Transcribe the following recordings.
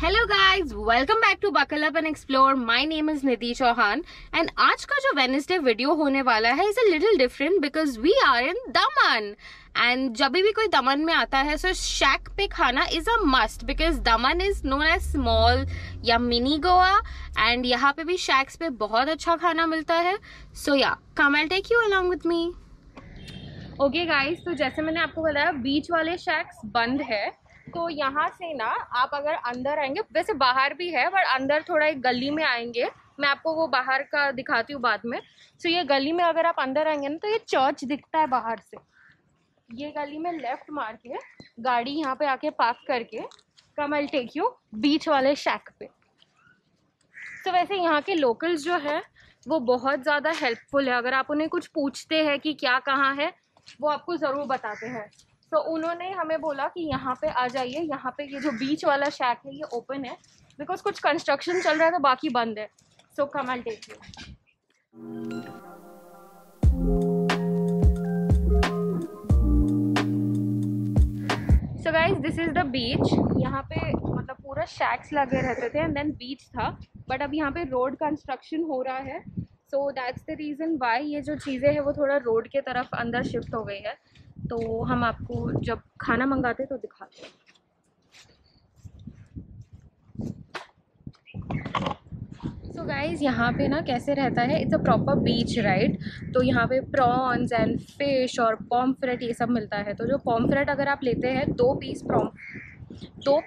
Hello guys, welcome back to buckle up and explore. My name is Nidhi Chauhan and आज का जो Wednesday video होने वाला है is a little different because we are in Daman. एंड जब भी कोई दमन में आता है सो शैक पे खाना is a must because Daman is known as small या मिनी गोवा एंड यहाँ पे भी शैक्स पे बहुत अच्छा खाना मिलता है। So ya come I take you along with me. Okay guys, तो जैसे मैंने आपको बताया बीच वाले शैक्स बंद है, तो यहाँ से ना आप अगर अंदर आएंगे, वैसे बाहर भी है बट अंदर थोड़ा एक गली में आएंगे, मैं आपको वो बाहर का दिखाती हूँ बाद में। तो ये गली में अगर आप अंदर आएंगे ना तो ये चर्च दिखता है बाहर से। ये गली में लेफ्ट मार के गाड़ी यहाँ पे आके पार्क करके कम आई टेक यू बीच वाले शैक पे। तो वैसे यहाँ के लोकल्स जो है वो बहुत ज़्यादा हेल्पफुल है। अगर आप उन्हें कुछ पूछते हैं कि क्या कहाँ है वो आपको ज़रूर बताते हैं। तो उन्होंने हमें बोला कि यहाँ पे आ जाइए, यहाँ पे ये जो बीच वाला शैक है ये ओपन है बिकॉज कुछ कंस्ट्रक्शन चल रहा है तो बाकी बंद है। So come I take you. So guys, this is the beach. यहाँ पे मतलब पूरा शैक्स लगे रहते थे एंड देन बीच था, बट अब यहाँ पे रोड कंस्ट्रक्शन हो रहा है। So that's the reason why ये जो चीज़ें हैं वो थोड़ा रोड के तरफ अंदर शिफ्ट हो गई है। तो हम आपको जब खाना मंगाते तो दिखाते हैं। सो गाइज, यहाँ पे ना कैसे रहता है, it's a proper beach right. तो यहाँ पे प्रॉन्स एंड फिश और पॉम्फ्रेट ये सब मिलता है। तो जो पॉम्फ्रेट अगर आप लेते हैं 2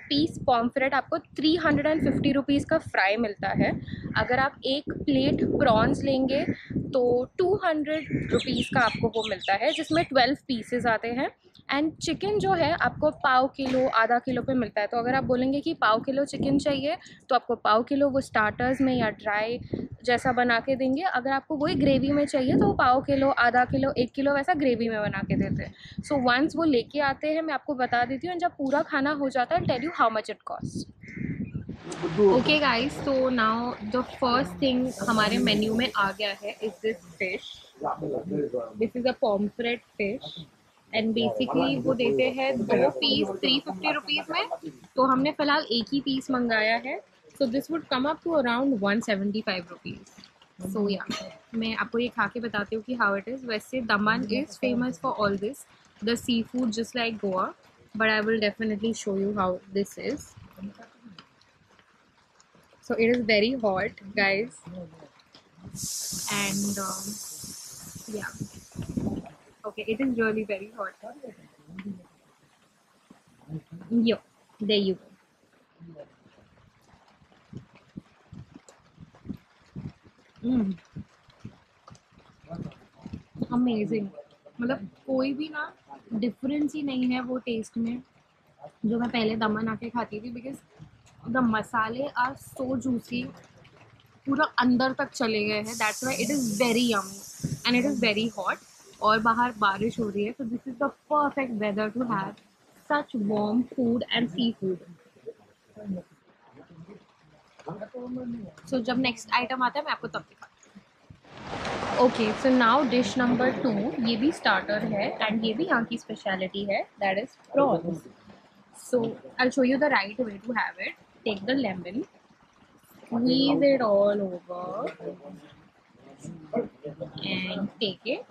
पीस पॉम्फ्रेट आपको 350 रुपीज़ का फ्राई मिलता है। अगर आप एक प्लेट प्रॉन्स लेंगे तो 200 रुपीज़ का आपको वो मिलता है जिसमें 12 पीसेस आते हैं। एंड चिकन जो है आपको पाव किलो आधा किलो पे मिलता है। तो अगर आप बोलेंगे कि पाव किलो चिकन चाहिए तो आपको पाव किलो वो स्टार्टर्स में या ड्राई जैसा बना के देंगे। अगर आपको वही ग्रेवी में चाहिए तो पाव किलो आधा किलो 1 किलो वैसा ग्रेवी में बना के देते हैं। सो वंस वो लेके आते हैं मैं आपको बता देती हूँ, जब पूरा खाना हो जाता है tell you how much it cost. Okay guys, तो नाउ द फर्स्ट थिंग हमारे मेन्यू में आ गया है is this fish. This is a pomfret fish and basically वो देते हैं 2 पीस 350 रुपीज़ में। तो हमने फ़िलहाल एक ही पीस मंगाया है। So this would come up to around 175 rupees. So ya मैं आपको ये खा के बताती हूँ कि हाउ इट इज़। वैसे Daman is famous for all this the sea food just like Goa, but I will definitely show you how this is. So it is very hot, guys, and yeah, okay, it is really very hot. Yo, there you go. Amazing, मतलब कोई भी ना difference ही नहीं है वो test में जो मैं पहले दमन आके खाती थी। बिकॉज द मसाले आर सो जूसी, पूरा अंदर तक चले गए हैं। That's why it is very yummy and it is very hot. और बाहर बारिश हो रही है, तो this is the perfect weather to have such warm food and sea food. So जब नेक्स्ट आइटम आता है मैं आपको तब दिखाती हूँ। Okay, so now dish number 2, ये भी स्टार्टर है एंड ये भी यहाँ की स्पेशलिटी है, that is prawns. So I will show you the right way to have it. Take the lemon, squeeze it all over and take it.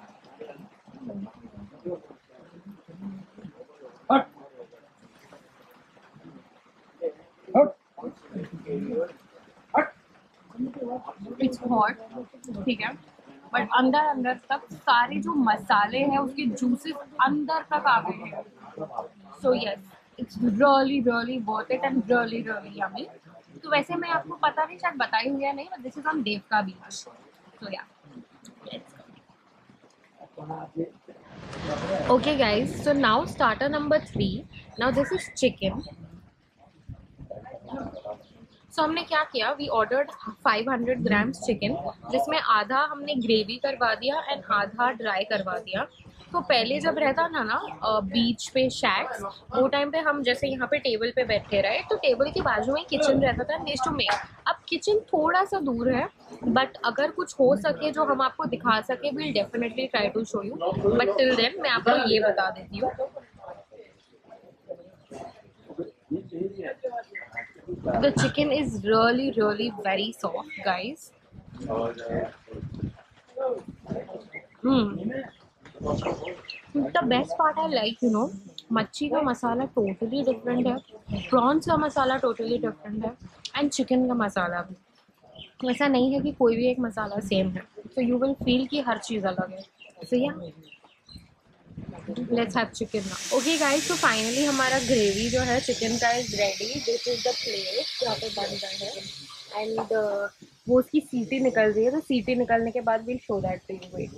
It's hot, ठीक है, बट अंदर अंदर तक सारे जो मसाले हैं उसके जूसेस अंदर तक आ गए हैं। So yes, it's really really worth it and really really yummy. तो वैसे मैं आपको पता नहीं शायद बताई हुई या नहीं, but this is on Devka beach. So ya okay guys, so now starter number 3। Now this is chicken. सो हमने क्या किया, वी ऑर्डर्ड 500 ग्राम्स चिकन जिसमें आधा हमने ग्रेवी करवा दिया एंड आधा ड्राई करवा दिया। तो पहले जब रहता था ना बीच पे शैक्स, वो टाइम पे हम जैसे यहाँ पे टेबल पे बैठे रहे तो टेबल के बाजू में किचन रहता था नीड्स टू मेक। अब किचन थोड़ा सा दूर है, बट अगर कुछ हो सके जो हम आपको दिखा सके will definitely try to show you. But till then मैं आपको ये बता देती हूँ The chicken is really very soft, guys. The best part I like, मच्छी का मसाला totally different है, प्रॉन्स का मसाला totally different है, and chicken का मसाला भी ऐसा नहीं है कि कोई भी एक मसाला सेम है. So you will feel कि हर चीज़ अलग है. So yeah, let's have chicken now. Okay guys, so finally हमारा ग्रेवी जो है चिकन का is ready. This is the plate जहाँ पे बन रहा है, and वो उसकी सीटी निकल रही है. तो सीटी निकलने के बाद we'll show that to you. Wait.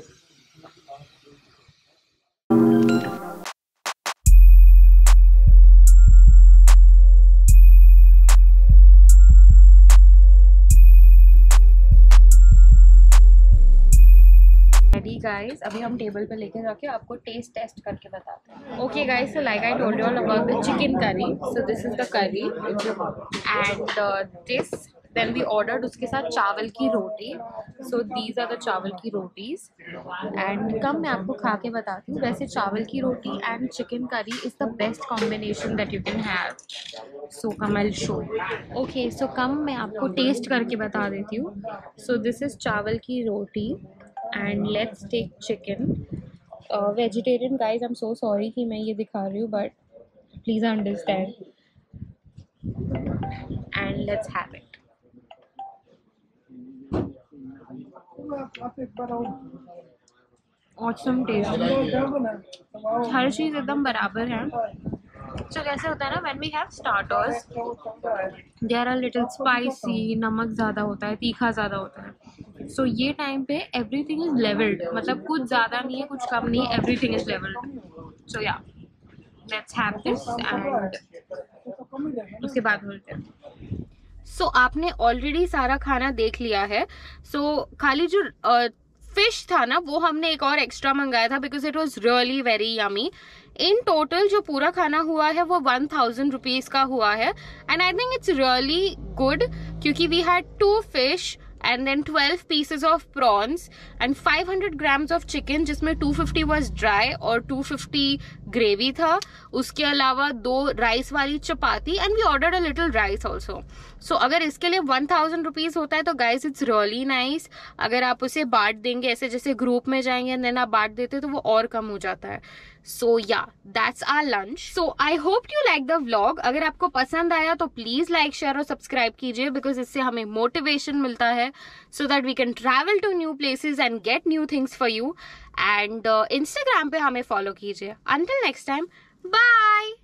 Guys अभी हम टेबल पे लेके जाके आपको टेस्ट करके बताते हैं. Okay guys, so like I told you all about the chicken curry. So this is the curry and this then we ordered उसके साथ चावल की रोटी. So these are the chawal की रोटीज एंड कम मैं आपको खा के बताती हूँ. वैसे चावल की रोटी and chicken curry is the best combination that you can have. So come I will show. Okay, so come मैं आपको टेस्ट करके बता देती हूँ. सो दिस इज़ चावल की रोटी and let's take chicken. Vegetarian guys, I'm so sorry कि मैं ये दिखा रही हूँ, but please understand. And let's have it. Awesome taste. हर चीज़ एकदम बराबर है. So कैसे होता है ना, when we have starters, they are a little spicy, नमक ज़्यादा होता है, तीखा ज़्यादा होता है. So ये टाइम पे everything is leveled, मतलब कुछ ज़्यादा नहीं है, कुछ कम नहीं है, everything is leveled. So yeah, let's have this and उसके बाद मिलते हैं. So आपने ऑलरेडी सारा खाना देख लिया है. So खाली जो फिश था ना, वो हमने एक और एक्स्ट्रा मंगाया था because it was really very yummy. In total जो पूरा खाना हुआ है वो 1000 रुपीज का हुआ है and I think it's really good क्योंकि we had 2 fish and then 12 pieces of prawns and 500 grams of chicken जिसमें 250 was dry और 250 gravy था. उसके अलावा 2 राइस वाली चपाती and we ordered a little rice also. So अगर इसके लिए 1000 रुपीज होता है तो guys it's really nice. अगर आप उसे बांट देंगे ऐसे जैसे ग्रुप में जाएंगे and then आप बांट देते तो वो और कम हो जाता है. So yeah, that's our lunch. So I hope you like the vlog. अगर आपको पसंद आया तो प्लीज लाइक शेयर और सब्सक्राइब कीजिए बिकॉज इससे हमें मोटिवेशन मिलता है so that we can travel to new places and get new things for you. And Instagram पे हमें फॉलो कीजिए. Until next time, bye.